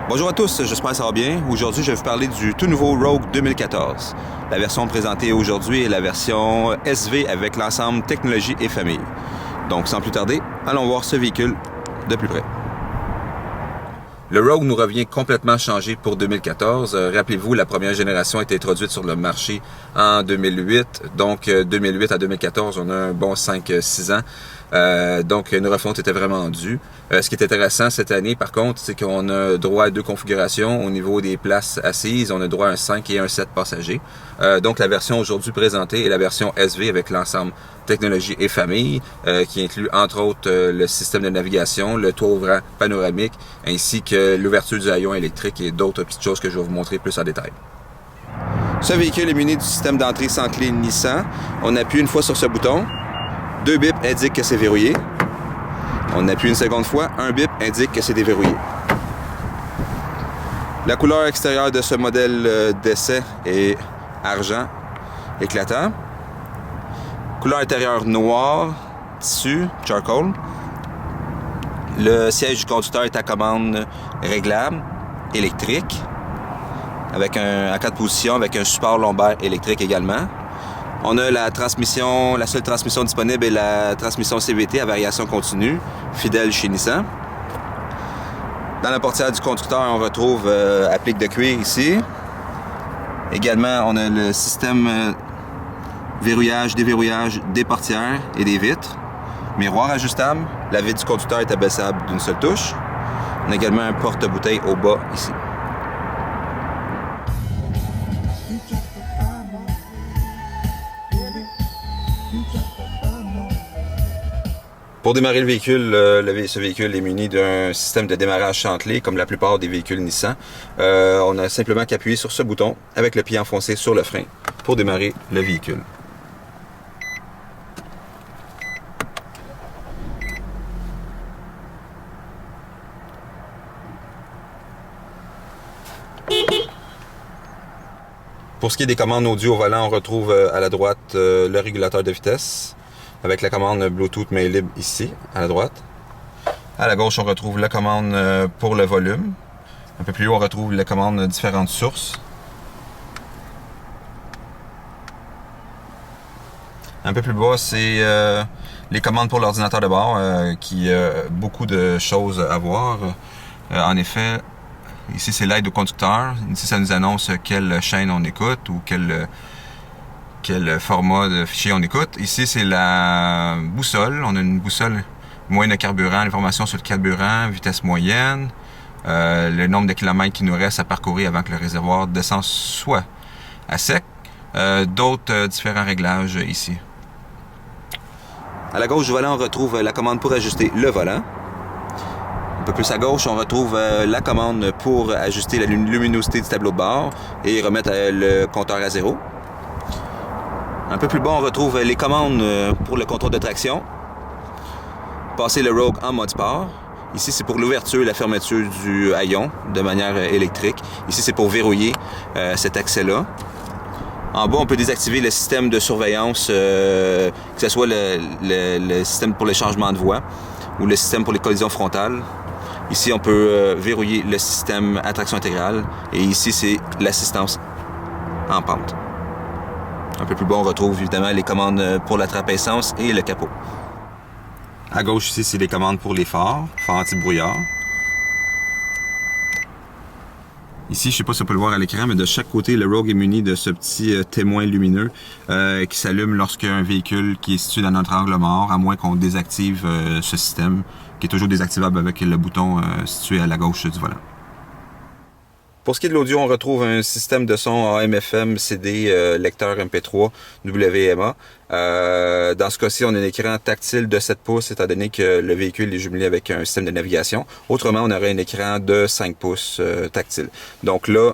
Bonjour à tous, j'espère que ça va bien. Aujourd'hui, je vais vous parler du tout nouveau Rogue 2014. La version présentée aujourd'hui est la version SV avec l'ensemble technologie et famille. Donc, sans plus tarder, allons voir ce véhicule de plus près. Le Rogue nous revient complètement changé pour 2014. Rappelez-vous, la première génération a été introduite sur le marché en 2008. Donc, 2008 à 2014, on a un bon 5-6 ans. Donc, une refonte était vraiment due. Ce qui est intéressant cette année, par contre, c'est qu'on a droit à deux configurations. Au niveau des places assises, on a droit à un 5 et un 7 passagers. Donc, la version aujourd'hui présentée est la version SV avec l'ensemble technologie et famille, qui inclut entre autres le système de navigation, le toit ouvrant panoramique, ainsi que l'ouverture du haillon électrique et d'autres petites choses que je vais vous montrer plus en détail. Ce véhicule est muni du système d'entrée sans clé Nissan. On appuie une fois sur ce bouton. Deux bips indiquent que c'est verrouillé. On appuie une seconde fois, un bip indique que c'est déverrouillé. La couleur extérieure de ce modèle d'essai est argent éclatant. Couleur intérieure noire, tissu, charcoal. Le siège du conducteur est à commande réglable, électrique, avec à 4 positions, avec un support lombaire électrique également. On a la transmission, la seule transmission disponible est la transmission CVT à variation continue, fidèle chez Nissan. Dans la portière du conducteur, on retrouve applique de cuir ici. Également, on a le système verrouillage, déverrouillage des portières et des vitres. Miroir ajustable. La vitre du conducteur est abaissable d'une seule touche. On a également un porte-bouteille au bas ici. Pour démarrer le véhicule, ce véhicule est muni d'un système de démarrage chantelé, comme la plupart des véhicules Nissan. On a simplement qu'à appuyer sur ce bouton avec le pied enfoncé sur le frein pour démarrer le véhicule. Pour ce qui est des commandes audio au volant, on retrouve à la droite le régulateur de vitesse avec la commande Bluetooth main libre ici, à la droite. À la gauche, on retrouve la commande pour le volume. Un peu plus haut, on retrouve la commande différentes sources. Un peu plus bas, c'est les commandes pour l'ordinateur de bord, qui a beaucoup de choses à voir. En effet, ici, c'est l'aide au conducteur. Ici, ça nous annonce quelle chaîne on écoute ou quel format de fichier on écoute. Ici, c'est la boussole. On a une boussole moyenne de carburant, l'information sur le carburant, vitesse moyenne, le nombre de kilomètres qui nous reste à parcourir avant que le réservoir descende soit à sec. D'autres différents réglages ici. À la gauche du volant, on retrouve la commande pour ajuster le volant. Un peu plus à gauche, on retrouve la commande pour ajuster la luminosité du tableau de bord et remettre le compteur à zéro. Un peu plus bas, on retrouve les commandes pour le contrôle de traction. Passer le Rogue en mode sport. Ici, c'est pour l'ouverture et la fermeture du haillon de manière électrique. Ici, c'est pour verrouiller cet accès-là. En bas, on peut désactiver le système de surveillance, que ce soit le système pour le changement de voie ou le système pour les collisions frontales. Ici, on peut verrouiller le système à traction intégrale. Et ici, c'est l'assistance en pente. Un peu plus bas, on retrouve évidemment les commandes pour la trappe essence et le capot. À gauche, ici, c'est les commandes pour les phares anti-brouillard. Ici, je ne sais pas si on peut le voir à l'écran, mais de chaque côté, le Rogue est muni de ce petit témoin lumineux qui s'allume lorsqu'un véhicule qui est situé dans notre angle mort, à moins qu'on désactive ce système, qui est toujours désactivable avec le bouton situé à la gauche du volant. Pour ce qui est de l'audio, on retrouve un système de son AM/FM, CD, lecteur MP3, WMA. Dans ce cas-ci, on a un écran tactile de 7 pouces, étant donné que le véhicule est jumelé avec un système de navigation. Autrement, on aurait un écran de 5 pouces tactile. Donc là,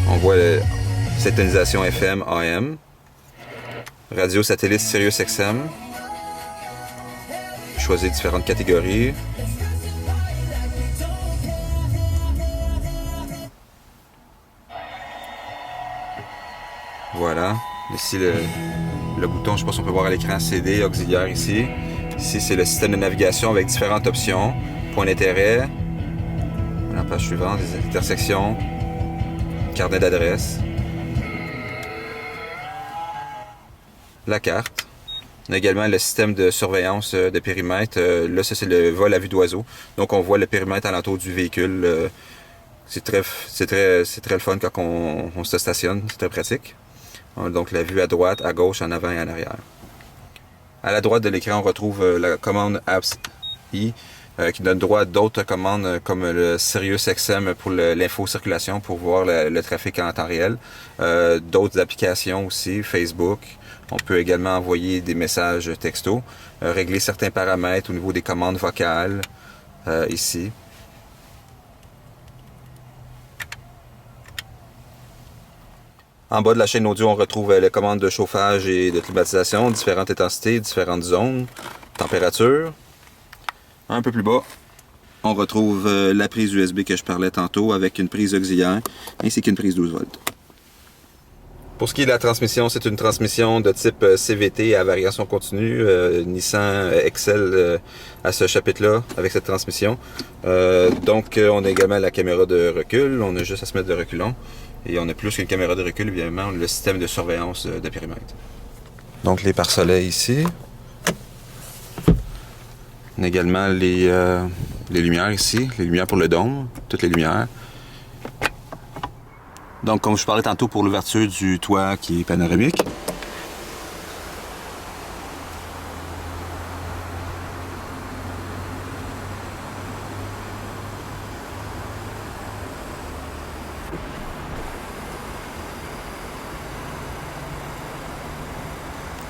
on voit syntonisation FM, AM. Radio satellite Sirius XM. Choisir différentes catégories. Voilà, ici le bouton, je ne sais pas si on peut voir à l'écran, CD, auxiliaire ici. Ici, c'est le système de navigation avec différentes options points d'intérêt, la page suivante, les intersections, carnet d'adresse, la carte. On a également le système de surveillance de périmètre. Là, ça c'est le vol à vue d'oiseau. Donc on voit le périmètre alentour du véhicule. C'est très le fun quand on se stationne, c'est très pratique. Donc la vue à droite, à gauche, en avant et en arrière. À la droite de l'écran, on retrouve la commande Apps I qui donne droit à d'autres commandes comme le SiriusXM pour l'info-circulation pour voir le trafic en temps réel. D'autres applications aussi, Facebook. On peut également envoyer des messages texto, régler certains paramètres au niveau des commandes vocales ici. En bas de la chaîne audio, on retrouve les commandes de chauffage et de climatisation, différentes intensités, différentes zones, température. Un peu plus bas, on retrouve la prise USB que je parlais tantôt avec une prise auxiliaire ainsi qu'une prise 12 volts. Pour ce qui est de la transmission, c'est une transmission de type CVT à variation continue. Nissan excelle à ce chapitre-là avec cette transmission. Donc, on a également la caméra de recul. On a juste à se mettre de reculons. Et on a plus qu'une caméra de recul, évidemment, le système de surveillance de périmètre. Donc, les pare-soleils ici. On a également les lumières ici, les lumières pour le dôme, toutes les lumières. Donc, comme je parlais tantôt pour l'ouverture du toit qui est panoramique.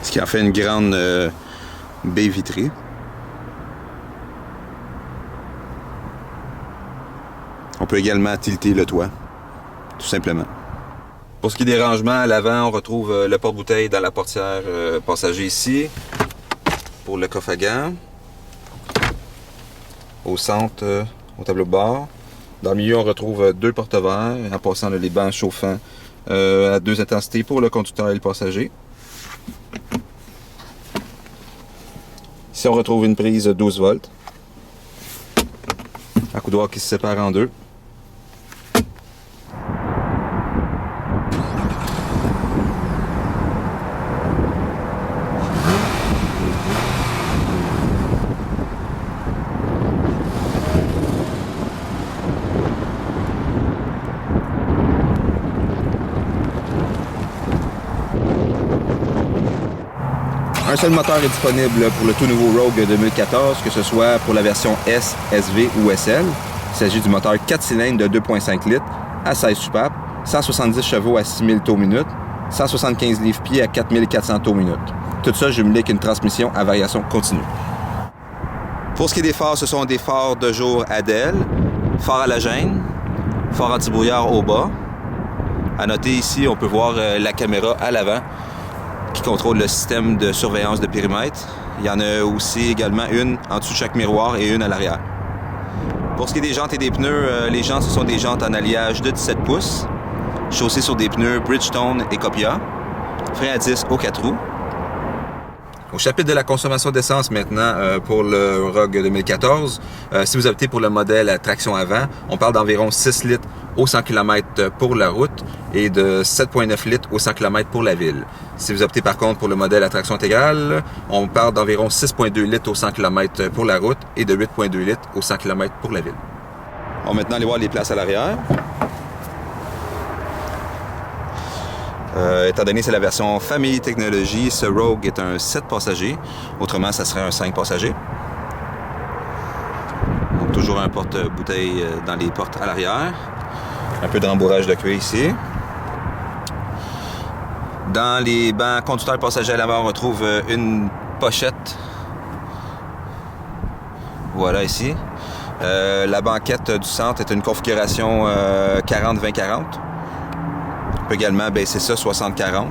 Ce qui en fait une grande baie vitrée. On peut également tilter le toit, tout simplement. Pour ce qui est des rangements, à l'avant, on retrouve le porte-bouteille dans la portière passager ici, pour le coffre à gants. Au centre, au tableau de bord. Dans le milieu, on retrouve deux porte-verres, en passant les bancs chauffants à 2 intensités pour le conducteur et le passager. Ici, on retrouve une prise 12 volts. Accoudoir qui se sépare en deux. Un seul moteur est disponible pour le tout nouveau Rogue 2014, que ce soit pour la version S, SV ou SL. Il s'agit du moteur 4 cylindres de 2.5 litres à 16 soupapes, 170 chevaux à 6000 tours minute, 175 livres-pieds à 4400 tours minute. Tout ça jumelé avec une transmission à variation continue. Pour ce qui est des phares, ce sont des phares de jour ADEL, phares halogènes, phares anti-brouillard au bas. À noter ici, on peut voir la caméra à l'avant qui contrôle le système de surveillance de périmètre. Il y en a aussi également une en dessous de chaque miroir et une à l'arrière. Pour ce qui est des jantes et des pneus, les jantes, ce sont des jantes en alliage de 17 pouces, chaussées sur des pneus Bridgestone et Copia, frein à disque aux 4 roues. Au chapitre de la consommation d'essence maintenant pour le Rogue 2014, si vous optez pour le modèle à traction avant, on parle d'environ 6 litres au 100 km pour la route et de 7,9 litres au 100 km pour la ville. Si vous optez par contre pour le modèle à traction intégrale, on parle d'environ 6,2 litres au 100 km pour la route et de 8,2 litres au 100 km pour la ville. On va maintenant aller voir les places à l'arrière. Étant donné que c'est la version famille technologie, ce Rogue est un 7 passagers. Autrement, ça serait un 5 passagers. Donc, toujours un porte-bouteille dans les portes à l'arrière. Un peu de rembourrage de cuir ici. Dans les bancs conducteurs passagers à l'avant, on retrouve une pochette. Voilà ici. La banquette du centre est une configuration 40-20-40. On peut également baisser ça 60-40.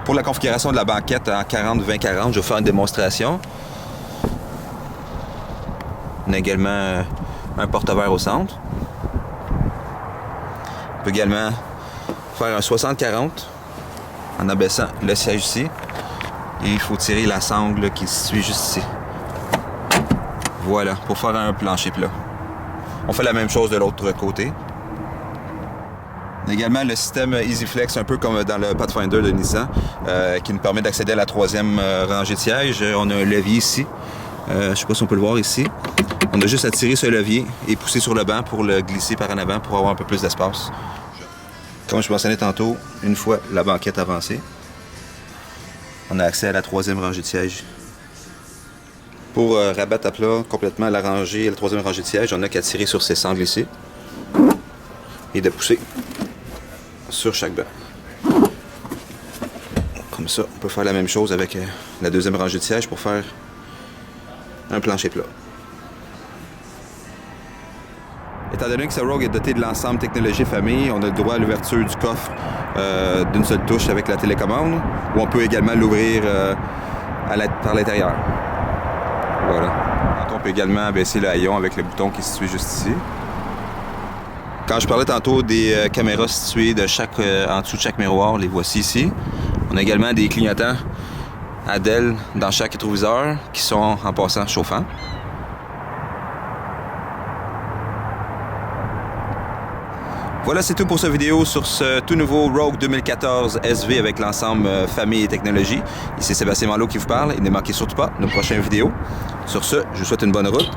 Pour la configuration de la banquette en 40-20-40, je vais faire une démonstration. On a également un porte-verre au centre. On peut également faire un 60-40 en abaissant le siège ici. Et il faut tirer la sangle qui se situe juste ici. Voilà, pour faire un plancher plat. On fait la même chose de l'autre côté. On a également le système EasyFlex, un peu comme dans le Pathfinder de Nissan, qui nous permet d'accéder à la troisième rangée de sièges. On a un levier ici. Je ne sais pas si on peut le voir ici. On a juste à tirer ce levier et pousser sur le banc pour le glisser par en avant pour avoir un peu plus d'espace. Comme je mentionnais tantôt, une fois la banquette avancée, on a accès à la troisième rangée de sièges. Pour rabattre à plat complètement la troisième rangée de sièges, on a qu'à tirer sur ces sangles ici et de pousser sur chaque banc. Comme ça, on peut faire la même chose avec la deuxième rangée de sièges pour faire un plancher plat. Étant donné que ce Rogue est doté de l'ensemble technologie famille, on a le droit à l'ouverture du coffre d'une seule touche avec la télécommande, ou on peut également l'ouvrir par l'intérieur. Voilà. On peut également baisser le haillon avec le bouton qui est situé juste ici. Quand je parlais tantôt des caméras situées en dessous de chaque miroir, les voici ici. On a également des clignotants à DEL dans chaque rétroviseur qui sont en passant chauffants. Voilà, c'est tout pour cette vidéo sur ce tout nouveau Rogue 2014 SV avec l'ensemble famille et technologie. Ici Sébastien Malo qui vous parle et ne manquez surtout pas nos prochaines vidéos. Sur ce, je vous souhaite une bonne route